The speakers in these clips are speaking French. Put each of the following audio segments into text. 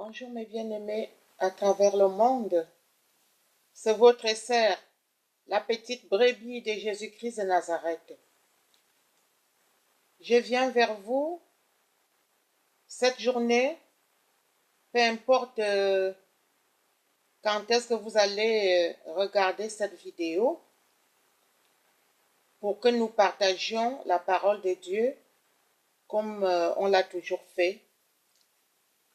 Bonjour mes bien-aimés à travers le monde. C'est votre sœur, la petite brebis de Jésus-Christ de Nazareth. Je viens vers vous cette journée, peu importe quand est-ce que vous allez regarder cette vidéo, pour que nous partagions la parole de Dieu comme on l'a toujours fait.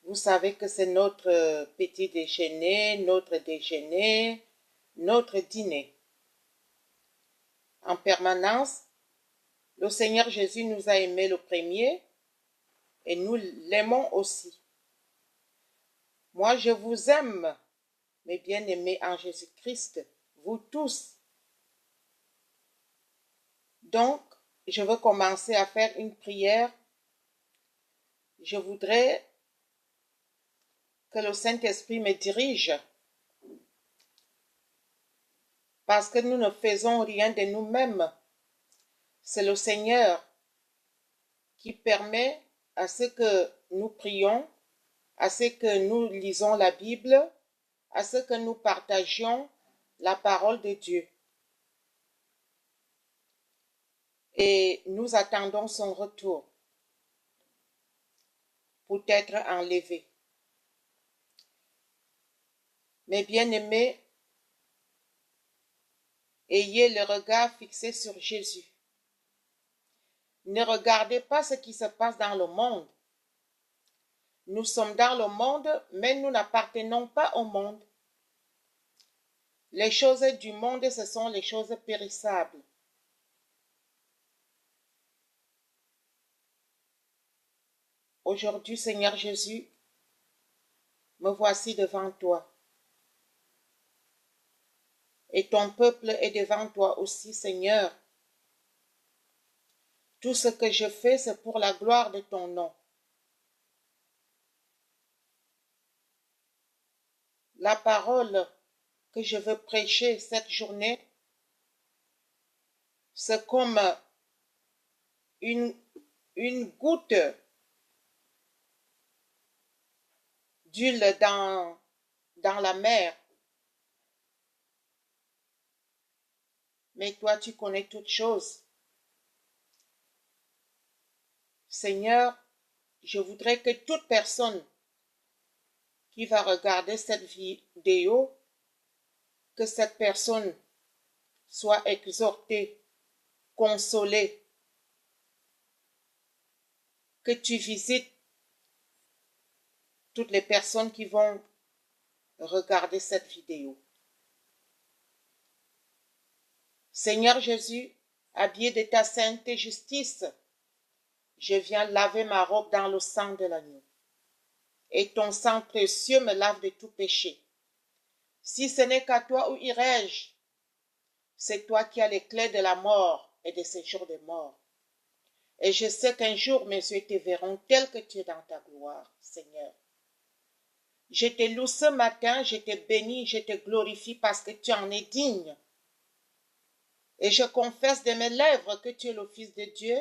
Vous savez que c'est notre petit déjeuner, notre dîner. En permanence, le Seigneur Jésus nous a aimés le premier et nous l'aimons aussi. Moi, je vous aime, mes bien-aimés en Jésus-Christ, vous tous. Donc, je veux commencer à faire une prière. Je voudrais que le Saint-Esprit me dirige, parce que nous ne faisons rien de nous-mêmes. C'est le Seigneur qui permet à ce que nous prions, à ce que nous lisons la Bible, à ce que nous partagions la parole de Dieu. Et nous attendons son retour pour être enlevé. Mes bien-aimés, ayez le regard fixé sur Jésus. Ne regardez pas ce qui se passe dans le monde. Nous sommes dans le monde, mais nous n'appartenons pas au monde. Les choses du monde, ce sont les choses périssables. Aujourd'hui, Seigneur Jésus, me voici devant toi. Et ton peuple est devant toi aussi, Seigneur. Tout ce que je fais, c'est pour la gloire de ton nom. La parole que je veux prêcher cette journée, c'est comme une goutte d'huile dans la mer. Mais toi, tu connais toutes choses. Seigneur, je voudrais que toute personne qui va regarder cette vidéo, que cette personne soit exhortée, consolée, que tu visites toutes les personnes qui vont regarder cette vidéo. Seigneur Jésus, habillé de ta sainte justice, je viens laver ma robe dans le sang de l'agneau. Et ton sang précieux me lave de tout péché. Si ce n'est qu'à toi, où irai-je? C'est toi qui as les clés de la mort et de ces jours de mort. Et je sais qu'un jour mes yeux te verront tel que tu es dans ta gloire, Seigneur. Je te loue ce matin, je te bénis, je te glorifie parce que tu en es digne. Et je confesse de mes lèvres que tu es le Fils de Dieu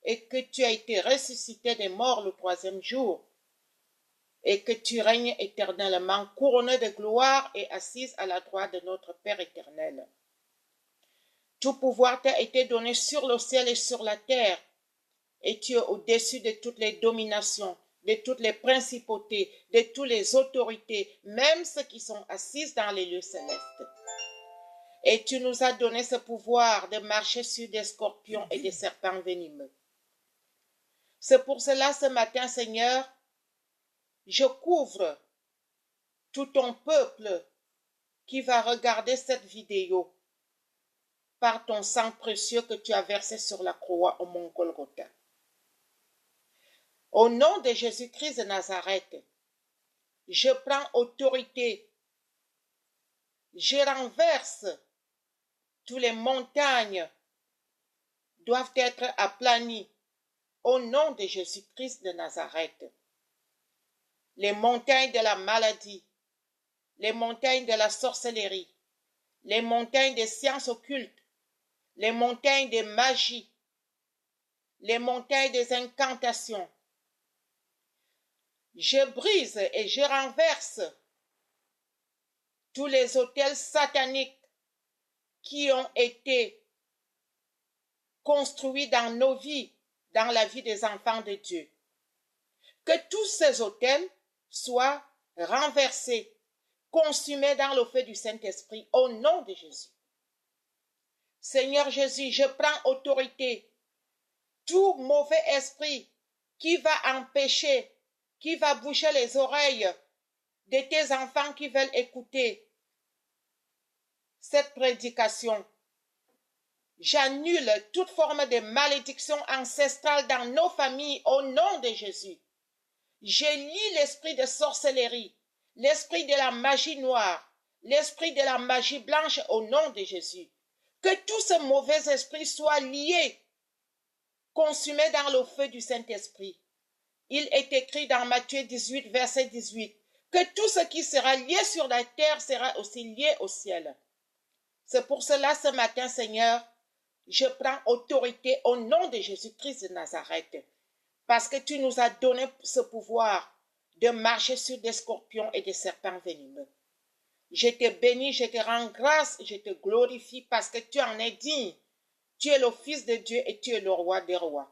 et que tu as été ressuscité des morts le troisième jour et que tu règnes éternellement, couronné de gloire et assise à la droite de notre Père éternel. Tout pouvoir t'a été donné sur le ciel et sur la terre, et tu es au-dessus de toutes les dominations, de toutes les principautés, de toutes les autorités, même ceux qui sont assises dans les lieux célestes. Et tu nous as donné ce pouvoir de marcher sur des scorpions et des serpents venimeux. C'est pour cela, ce matin, Seigneur, je couvre tout ton peuple qui va regarder cette vidéo par ton sang précieux que tu as versé sur la croix au mont Golgotha. Au nom de Jésus-Christ de Nazareth, je prends autorité, je renverse toutes les montagnes doivent être aplanies au nom de Jésus-Christ de Nazareth. Les montagnes de la maladie, les montagnes de la sorcellerie, les montagnes des sciences occultes, les montagnes de magie, les montagnes des incantations, Je brise et je renverse tous les autels sataniques qui ont été construits dans nos vies, dans la vie des enfants de Dieu. Que tous ces autels soient renversés, consumés dans le feu du Saint-Esprit, au nom de Jésus. Seigneur Jésus, je prends autorité. Tout mauvais esprit qui va empêcher, qui va boucher les oreilles de tes enfants qui veulent écouter cette prédication. J'annule toute forme de malédiction ancestrale dans nos familles au nom de Jésus. Je lie l'esprit de sorcellerie, l'esprit de la magie noire, l'esprit de la magie blanche au nom de Jésus. Que tous ces mauvais esprits soient liés, consumés dans le feu du Saint-Esprit. Il est écrit dans Matthieu 18, verset 18, que tout ce qui sera lié sur la terre sera aussi lié au ciel. C'est pour cela, ce matin, Seigneur, je prends autorité au nom de Jésus-Christ de Nazareth, parce que tu nous as donné ce pouvoir de marcher sur des scorpions et des serpents venimeux. Je te bénis, je te rends grâce, je te glorifie parce que tu en es digne. Tu es le Fils de Dieu et tu es le Roi des rois.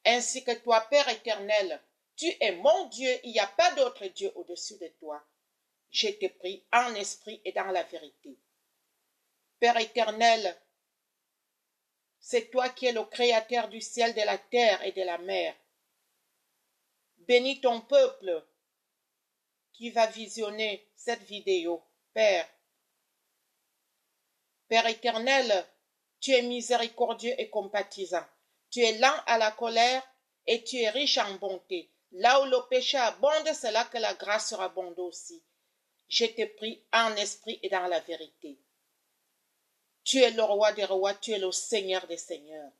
Ainsi que toi, Père éternel, tu es mon Dieu, il n'y a pas d'autre Dieu au-dessus de toi. Je te prie en esprit et dans la vérité. Père éternel, c'est toi qui es le créateur du ciel, de la terre et de la mer. Bénis ton peuple qui va visionner cette vidéo, Père. Père éternel, tu es miséricordieux et compatissant. Tu es lent à la colère et tu es riche en bonté. Là où le péché abonde, c'est là que la grâce sera abonde aussi. Je te prie en esprit et dans la vérité. Tu es le roi des rois, tu es le Seigneur des seigneurs.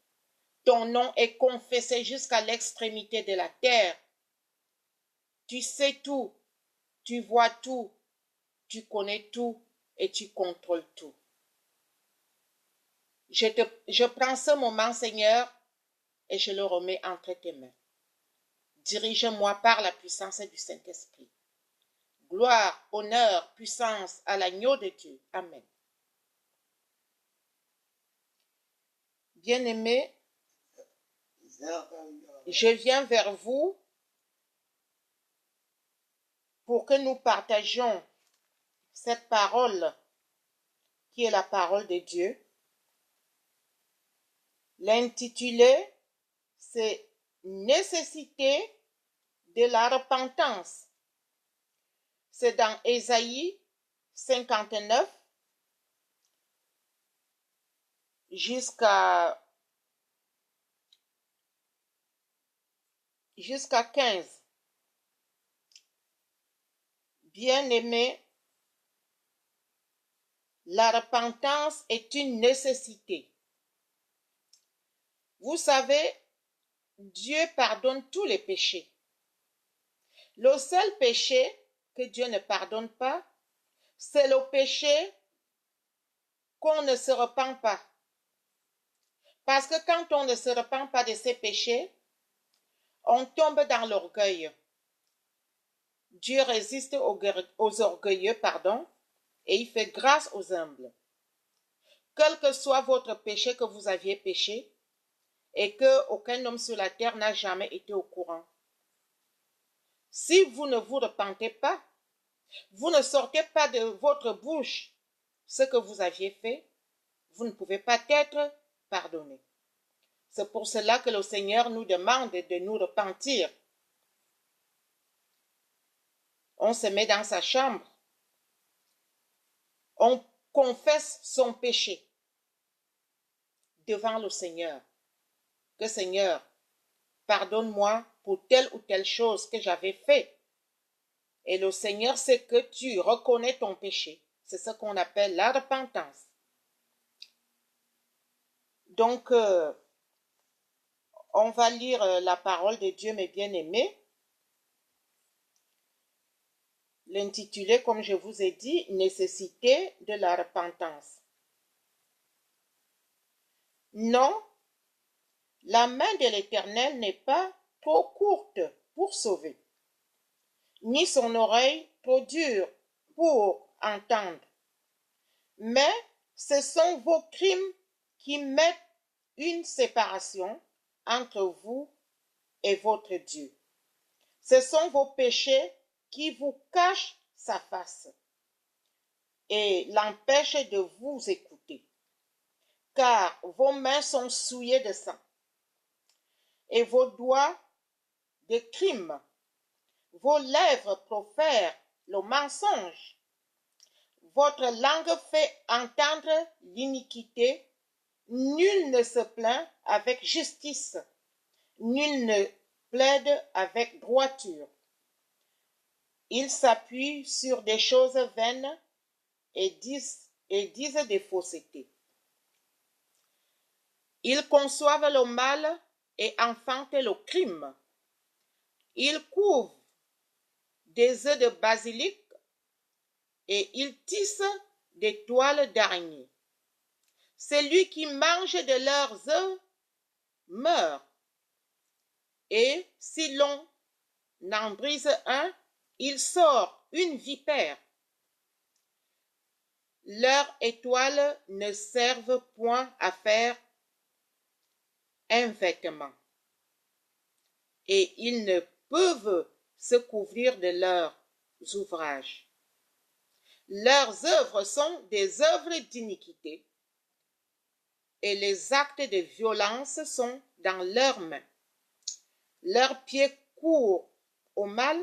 Ton nom est confessé jusqu'à l'extrémité de la terre. Tu sais tout, tu vois tout, tu connais tout et tu contrôles tout. Je prends ce moment, Seigneur, et je le remets entre tes mains. Dirige-moi par la puissance du Saint-Esprit. Gloire, honneur, puissance à l'agneau de Dieu. Amen. Bien-aimés, je viens vers vous pour que nous partagions cette parole qui est la parole de Dieu. L'intitulé, c'est « Nécessité de la repentance ». C'est dans Ésaïe 59 jusqu'à 15. Bien-aimés, la repentance est une nécessité. Vous savez, Dieu pardonne tous les péchés. Le seul péché que Dieu ne pardonne pas, c'est le péché qu'on ne se repent pas. Parce que quand on ne se repent pas de ses péchés, on tombe dans l'orgueil. Dieu résiste aux orgueilleux, et il fait grâce aux humbles. Quel que soit votre péché que vous aviez péché, et que aucun homme sur la terre n'a jamais été au courant. Si vous ne vous repentez pas, vous ne sortez pas de votre bouche ce que vous aviez fait, vous ne pouvez pas être pardonné. C'est pour cela que le Seigneur nous demande de nous repentir. On se met dans sa chambre, on confesse son péché devant le Seigneur. Que Seigneur, pardonne-moi pour telle ou telle chose que j'avais fait. Et le Seigneur sait que tu reconnais ton péché. C'est ce qu'on appelle la repentance. Donc, on va lire la parole de Dieu, mes bien-aimés. L'intitulé, comme je vous ai dit, « Nécessité de la repentance ». Non, la main de l'Éternel n'est pas trop courte pour sauver. ni son oreille trop dure pour entendre. Mais ce sont vos crimes qui mettent une séparation entre vous et votre Dieu. Ce sont vos péchés qui vous cachent sa face et l'empêchent de vous écouter, car vos mains sont souillées de sang et vos doigts de crime. Vos lèvres profèrent le mensonge. Votre langue fait entendre l'iniquité. Nul ne se plaint avec justice. Nul ne plaide avec droiture. Ils s'appuient sur des choses vaines et disent des faussetés. Ils conçoivent le mal et enfantent le crime. Ils couvent des œufs de basilic et ils tissent des toiles d'araignée. Celui qui mange de leurs œufs meurt. Et si l'on en brise un, il sort une vipère. Leurs étoiles ne servent point à faire un vêtement, et ils ne peuvent se couvrir de leurs ouvrages. Leurs œuvres sont des œuvres d'iniquité, et les actes de violence sont dans leurs mains. Leurs pieds courent au mal,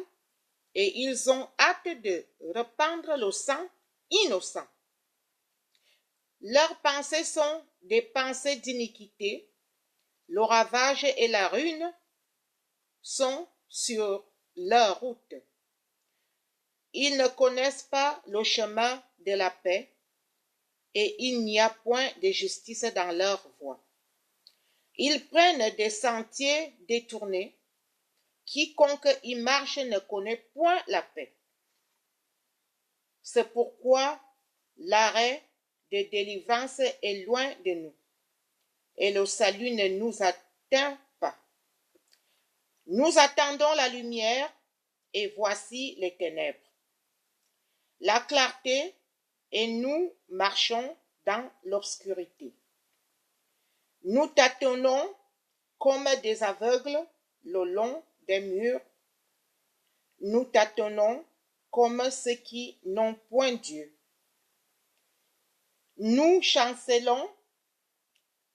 et ils ont hâte de répandre le sang innocent. Leurs pensées sont des pensées d'iniquité. Le ravage et la ruine sont sur leur route. Ils ne connaissent pas le chemin de la paix, et il n'y a point de justice dans leur voie. Ils prennent des sentiers détournés. Quiconque y marche ne connaît point la paix. C'est pourquoi l'arrêt de délivrance est loin de nous, et le salut ne nous atteint pas. Nous attendons la lumière, et voici les ténèbres. La clarté, et nous marchons dans l'obscurité. Nous tâtonnons comme des aveugles le long des murs. Nous tâtonnons comme ceux qui n'ont point Dieu. Nous chancelons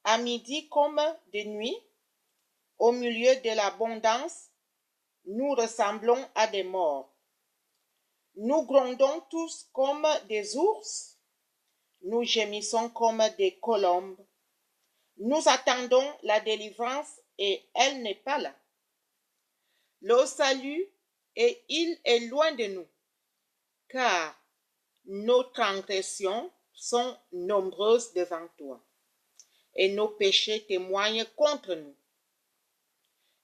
à midi comme de nuit. Au milieu de l'abondance, nous ressemblons à des morts. Nous grondons tous comme des ours. Nous gémissons comme des colombes. Nous attendons la délivrance et elle n'est pas là. Le salut, et il est loin de nous, car nos transgressions sont nombreuses devant toi, et nos péchés témoignent contre nous.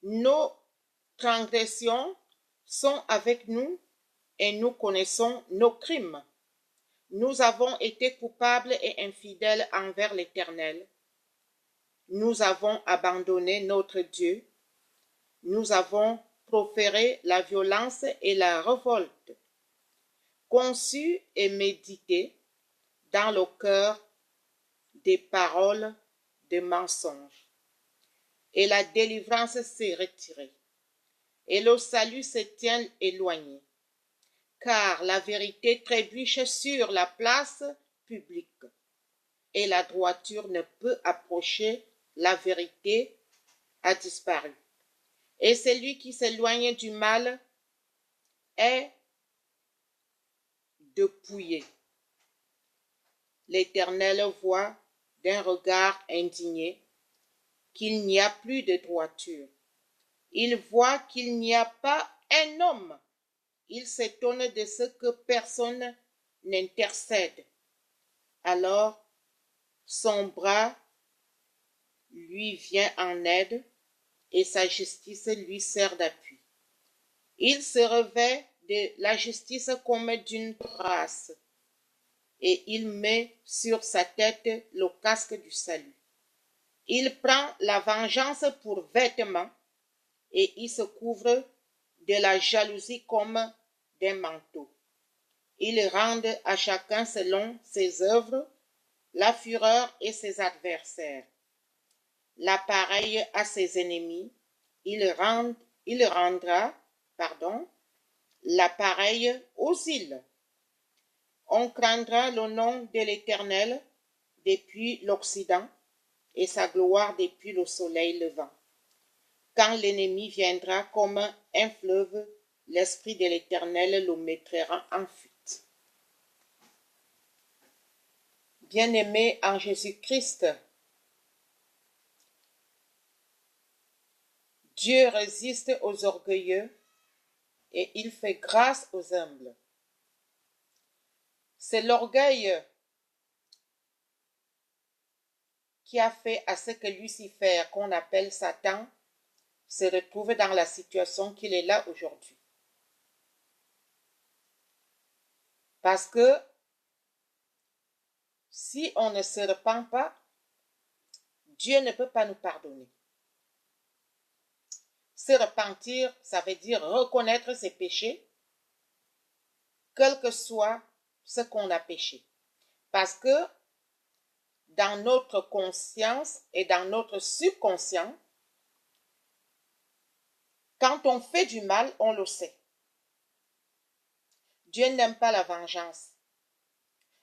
Nos transgressions sont avec nous, et nous connaissons nos crimes. Nous avons été coupables et infidèles envers l'Éternel. Nous avons abandonné notre Dieu. Nous avons proféré la violence et la révolte, conçu et médité dans le cœur des paroles de mensonges. Et la délivrance s'est retirée, et le salut se tient éloigné, car la vérité trébuche sur la place publique, et la droiture ne peut approcher, la vérité a disparu. Et celui qui s'éloigne du mal est dépouillé. L'Éternel voit d'un regard indigné qu'il n'y a plus de droiture. Il voit qu'il n'y a pas un homme. Il s'étonne de ce que personne n'intercède. Alors, son bras lui vient en aide et sa justice lui sert d'appui. Il se revêt de la justice comme d'une grâce, et il met sur sa tête le casque du salut. Il prend la vengeance pour vêtement, et il se couvre de la jalousie comme d'un manteau. Ils rendent à chacun selon ses œuvres, la fureur et ses adversaires. L'appareil à ses ennemis, il rendra, l'appareil aux îles. On craindra le nom de l'Éternel depuis l'Occident et sa gloire depuis le soleil levant. Quand l'ennemi viendra comme un fleuve, l'Esprit de l'Éternel le mettra en fuite. Bien-aimés en Jésus-Christ, Dieu résiste aux orgueilleux et il fait grâce aux humbles. C'est l'orgueil qui a fait à ce que Lucifer, qu'on appelle Satan, se retrouve dans la situation qu'il est là aujourd'hui. Parce que si on ne se repent pas, Dieu ne peut pas nous pardonner. Se repentir, ça veut dire reconnaître ses péchés, quel que soit ce qu'on a péché. Parce que dans notre conscience et dans notre subconscient, quand on fait du mal, on le sait. Dieu n'aime pas la vengeance.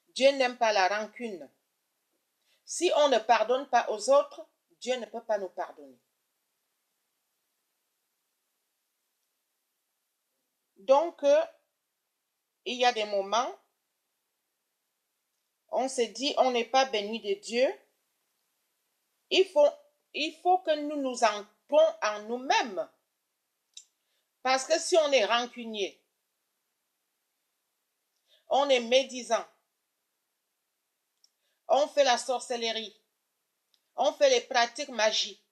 Dieu n'aime pas la rancune. Si on ne pardonne pas aux autres, Dieu ne peut pas nous pardonner. Donc, il y a des moments, on se dit, on n'est pas béni de Dieu. Il faut que nous nous entrons en nous-mêmes. Parce que si on est rancunier, on est médisant, on fait la sorcellerie, on fait les pratiques magiques,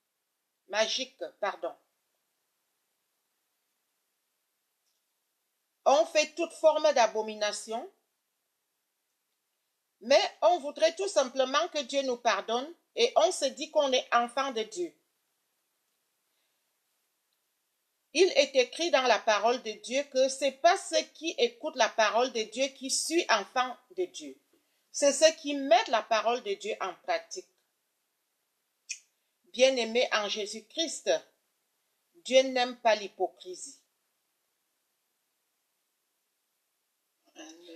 on fait toute forme d'abomination, mais on voudrait tout simplement que Dieu nous pardonne et on se dit qu'on est enfant de Dieu. Il est écrit dans la parole de Dieu que ce n'est pas ceux qui écoutent la parole de Dieu qui sont enfants de Dieu. C'est ceux qui mettent la parole de Dieu en pratique. Bien-aimés en Jésus-Christ, Dieu n'aime pas l'hypocrisie.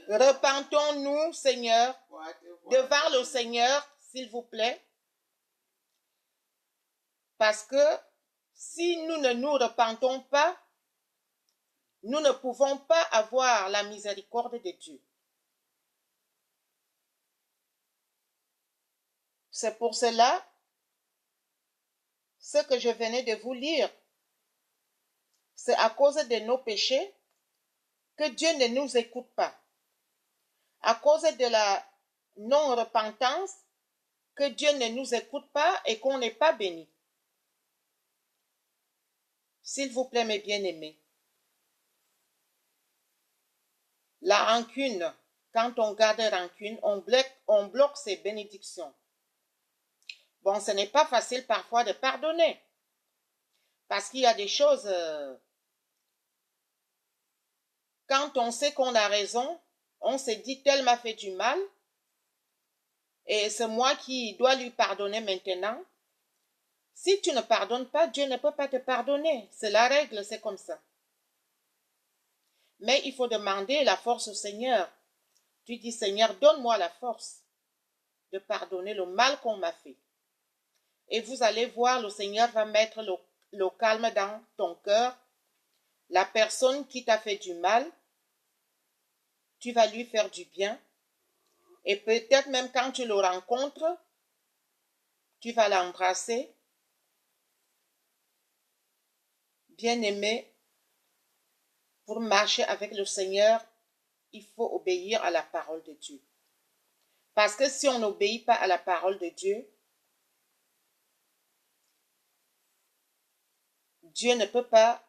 Repentons-nous, Seigneur, devant le Seigneur, s'il vous plaît, parce que si nous ne nous repentons pas, nous ne pouvons pas avoir la miséricorde de Dieu. C'est pour cela, ce que je venais de vous lire, c'est à cause de nos péchés que Dieu ne nous écoute pas. À cause de la non-repentance, que Dieu ne nous écoute pas et qu'on n'est pas béni. S'il vous plaît, mes bien-aimés. La rancune, quand on garde rancune, on bloque ses bénédictions. Bon, ce n'est pas facile parfois de pardonner. Parce qu'il y a des choses, quand on sait qu'on a raison, on se dit, tel m'a fait du mal, et c'est moi qui dois lui pardonner maintenant. Si tu ne pardonnes pas, Dieu ne peut pas te pardonner. C'est la règle, c'est comme ça. Mais il faut demander la force au Seigneur. Tu dis, Seigneur, donne-moi la force de pardonner le mal qu'on m'a fait. Et vous allez voir, le Seigneur va mettre le calme dans ton cœur. La personne qui t'a fait du mal, tu vas lui faire du bien. Et peut-être même quand tu le rencontres, tu vas l'embrasser. Bien-aimé, pour marcher avec le Seigneur, il faut obéir à la parole de Dieu. Parce que si on n'obéit pas à la parole de Dieu, Dieu ne peut pas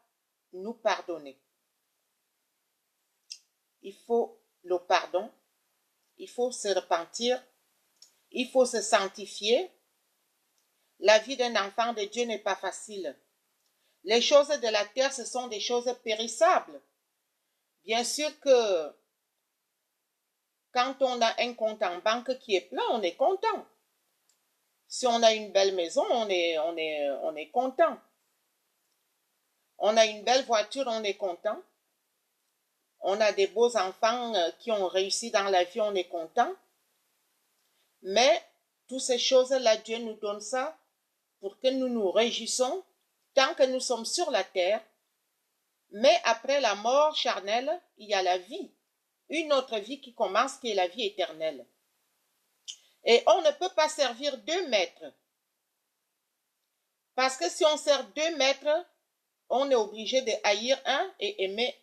nous pardonner. Il faut le pardon, il faut se repentir, il faut se sanctifier. La vie d'un enfant de Dieu n'est pas facile. Les choses de la terre, ce sont des choses périssables. Bien sûr que quand on a un compte en banque qui est plein, on est content. Si on a une belle maison, on est content. On a une belle voiture, on est content. On a des beaux enfants qui ont réussi dans la vie, on est content. Mais toutes ces choses-là, Dieu nous donne ça pour que nous nous réjouissons tant que nous sommes sur la terre. Mais après la mort charnelle, il y a la vie. Une autre vie qui commence, qui est la vie éternelle. Et on ne peut pas servir deux maîtres. Parce que si on sert deux maîtres, on est obligé de haïr un et aimer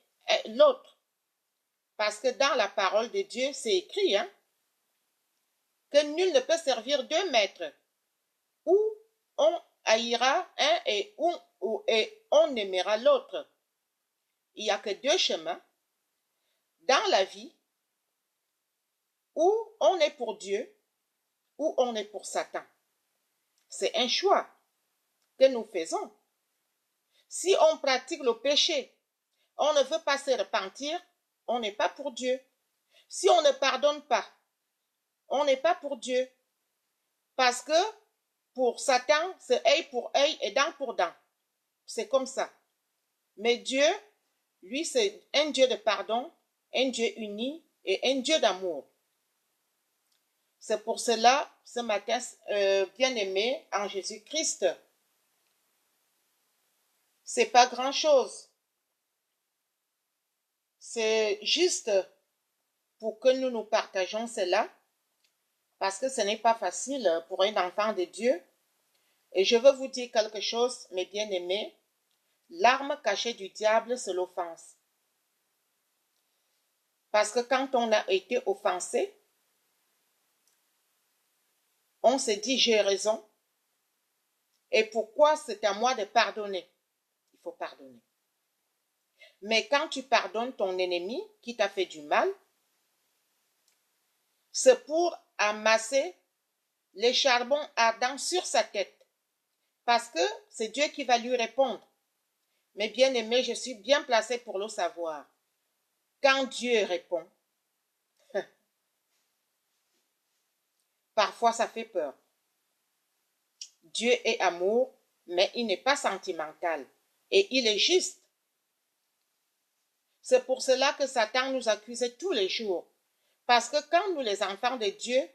l'autre. Parce que dans la parole de Dieu, c'est écrit, que nul ne peut servir deux maîtres. Ou on haïra un et on aimera l'autre. Il n'y a que deux chemins dans la vie où on est pour Dieu ou on est pour Satan. C'est un choix que nous faisons. Si on pratique le péché, on ne veut pas se repentir, on n'est pas pour Dieu. Si on ne pardonne pas, on n'est pas pour Dieu. Parce que pour Satan, c'est œil pour œil et dent pour dent. C'est comme ça. Mais Dieu, lui, c'est un Dieu de pardon, un Dieu uni et un Dieu d'amour. C'est pour cela, ce matin, bien-aimé en Jésus-Christ, c'est pas grand-chose. C'est juste pour que nous nous partageons cela, parce que ce n'est pas facile pour un enfant de Dieu. Et je veux vous dire quelque chose, mes bien-aimés, l'arme cachée du diable, c'est l'offense. Parce que quand on a été offensé, on se dit j'ai raison. Et pourquoi c'est à moi de pardonner? Il faut pardonner. Mais quand tu pardonnes ton ennemi qui t'a fait du mal, c'est pour amasser les charbons ardents sur sa tête. Parce que c'est Dieu qui va lui répondre. Mais bien aimé, je suis bien placé pour le savoir. Quand Dieu répond, parfois ça fait peur. Dieu est amour, mais il n'est pas sentimental. Et il est juste. C'est pour cela que Satan nous accusait tous les jours. Parce que quand nous, les enfants de Dieu,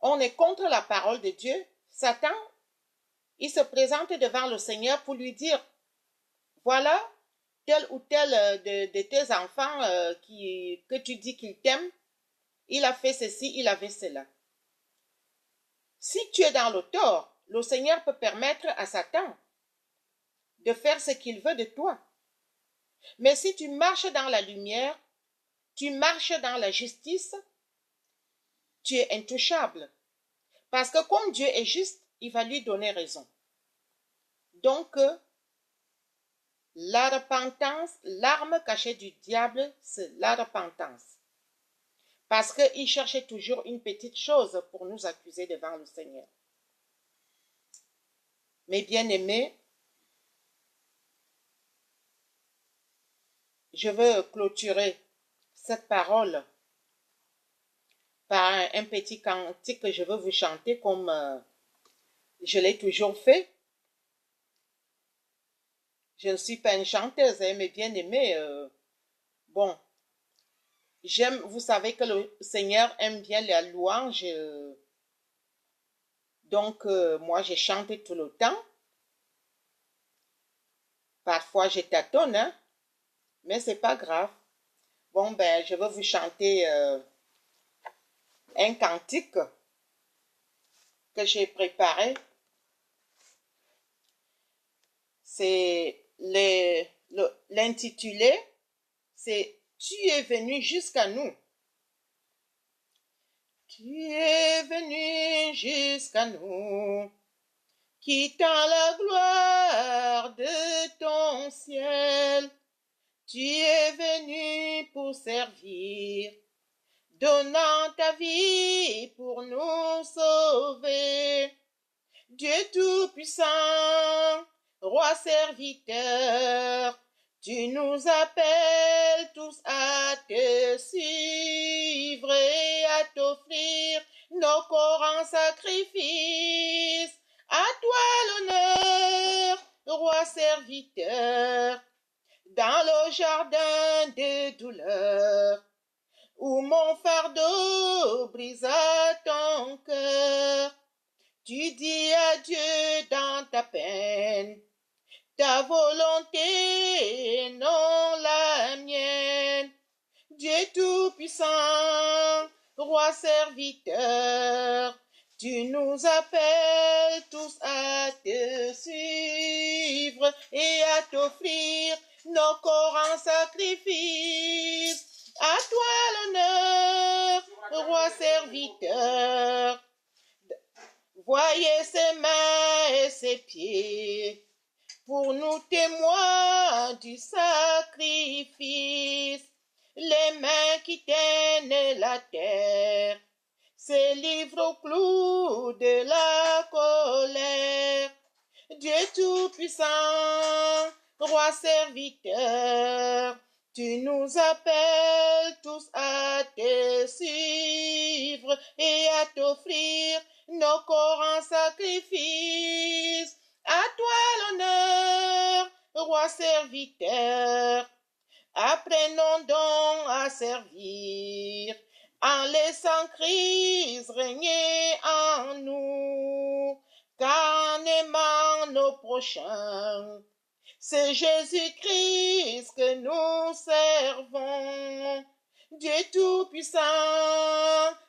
on est contre la parole de Dieu, Satan, il se présente devant le Seigneur pour lui dire, voilà, tel ou tel de tes enfants que tu dis qu'il t'aime, il a fait ceci, il a fait cela. Si tu es dans le tort, le Seigneur peut permettre à Satan de faire ce qu'il veut de toi. Mais si tu marches dans la lumière, tu marches dans la justice, tu es intouchable. Parce que comme Dieu est juste, il va lui donner raison. Donc, la repentance, l'arme cachée du diable, c'est la repentance. Parce qu'il cherchait toujours une petite chose pour nous accuser devant le Seigneur. Mes bien-aimés, je veux clôturer cette parole par un petit cantique que je veux vous chanter comme je l'ai toujours fait. Je ne suis pas une chanteuse, mais bien-aimée, bon, j'aime, vous savez que le Seigneur aime bien la louange, donc moi je chante tout le temps. Parfois je tâtonne, mais c'est pas grave. Bon, ben, je vais vous chanter un cantique que j'ai préparé. C'est l'intitulé, c'est Tu es venu jusqu'à nous. Tu es venu jusqu'à nous, quittant la gloire de ton ciel. Tu es venu pour servir, donnant ta vie pour nous sauver. Dieu Tout-Puissant, Roi serviteur, Tu nous appelles tous à te suivre et à t'offrir nos corps en sacrifice. À toi l'honneur, roi serviteur, dans le jardin des douleurs, où mon fardeau brisa ton cœur. Tu dis adieu dans ta peine, ta volonté, non la mienne. Dieu tout-puissant, roi serviteur, tu nous appelles tous à te suivre et à t'offrir nos corps en sacrifice. À toi l'honneur, roi serviteur. Voyez ses mains et ses pieds, pour nous témoins du sacrifice. Les mains qui tiennent la terre, se livrent au clou de la colère. Dieu tout-puissant, roi serviteur, tu nous appelles tous à te suivre et à t'offrir nos corps en sacrifice. À toi l'honneur, roi serviteur. Apprenons donc à servir, en laissant Christ régner en nous, car en aimant nos prochains, c'est Jésus-Christ que nous servons. Dieu tout-puissant,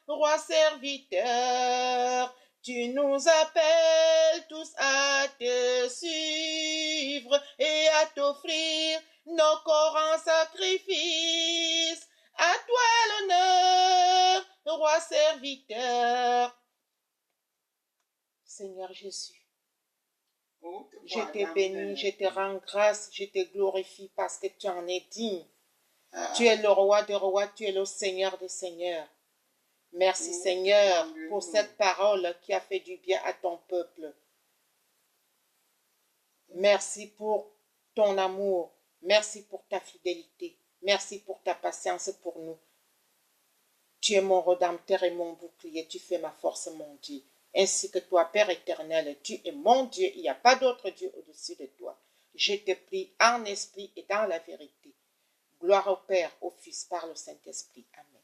roi serviteur, tu nous appelles tous à te suivre et à t'offrir nos corps en sacrifice. À toi l'honneur, roi serviteur. Seigneur Jésus, je te bénis, je te rends grâce, je te glorifie parce que tu en es digne. Tu es le roi des rois, tu es le Seigneur des seigneurs. Merci Seigneur pour cette parole qui a fait du bien à ton peuple. Merci pour ton amour. Merci pour ta fidélité. Merci pour ta patience pour nous. Tu es mon rédempteur et mon bouclier. Tu fais ma force, mon Dieu. Ainsi que toi, Père éternel, tu es mon Dieu. Il n'y a pas d'autre Dieu au-dessus de toi. Je te prie en esprit et dans la vérité. Gloire au Père, au Fils, par le Saint-Esprit. Amen.